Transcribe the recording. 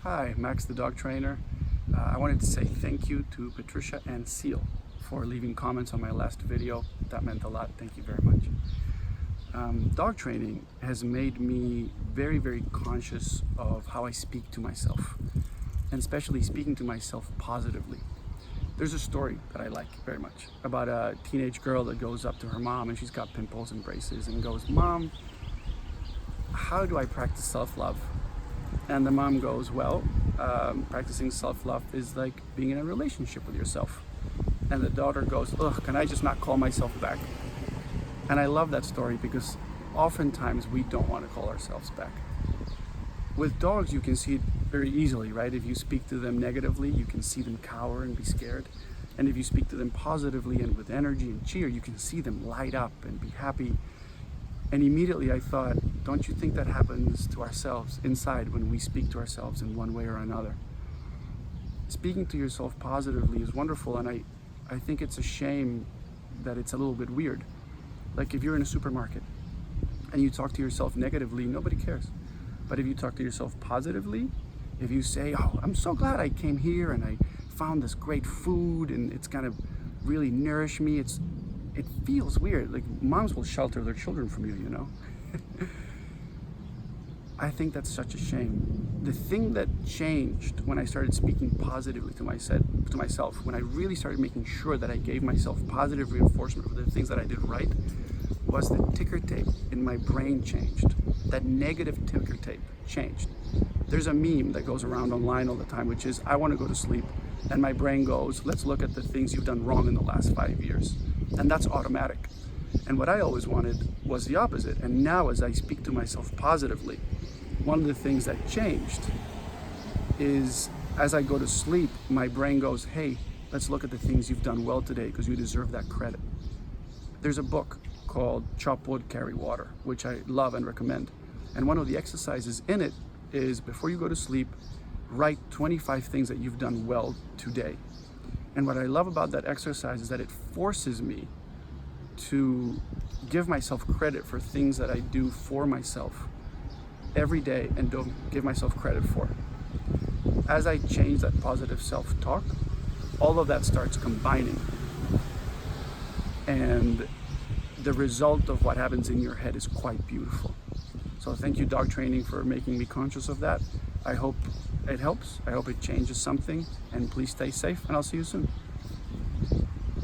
Hi, Max the dog trainer. I wanted to say thank you to Patricia and Seal for leaving comments on my last video. That meant a lot. Thank you very much. Dog training has made me very, very conscious of how I speak to myself, and especially speaking to myself positively. There's a story that I like very much about a teenage girl that goes up to her mom, and she's got pimples and braces, and goes, "Mom, how do I practice self-love?" And the mom goes, well, practicing self-love is like being in a relationship with yourself. And the daughter goes, ugh, can I just not call myself back? And I love that story because oftentimes we don't want to call ourselves back. With dogs, you can see it very easily, right? If you speak to them negatively, you can see them cower and be scared. And if you speak to them positively and with energy and cheer, you can see them light up and be happy. And immediately I thought, don't you think that happens to ourselves inside when we speak to ourselves in one way or another? Speaking to yourself positively is wonderful, and I think it's a shame that it's a little bit weird. Like if you're in a supermarket and you talk to yourself negatively, nobody cares. But if you talk to yourself positively, if you say, oh, I'm so glad I came here and I found this great food and it's gonna really nourish me, it feels weird. Like moms will shelter their children from you, you know? I think that's such a shame. The thing that changed when I started speaking positively to myself, when I really started making sure that I gave myself positive reinforcement for the things that I did right, was the ticker tape in my brain changed. That negative ticker tape changed. There's a meme that goes around online all the time, which is, I want to go to sleep, and my brain goes, let's look at the things you've done wrong in the last 5 years. And that's automatic. And what I always wanted was the opposite. And now as I speak to myself positively, one of the things that changed is as I go to sleep, my brain goes, hey, let's look at the things you've done well today because you deserve that credit. There's a book called Chop Wood, Carry Water, which I love and recommend. And one of the exercises in it is before you go to sleep, write 25 things that you've done well today. And what I love about that exercise is that it forces me to give myself credit for things that I do for myself every day and don't give myself credit for. As I change that positive self-talk, all of that starts combining. And the result of what happens in your head is quite beautiful. So thank you, dog training, for making me conscious of that. I hope it helps. I hope it changes something. And please stay safe, and I'll see you soon.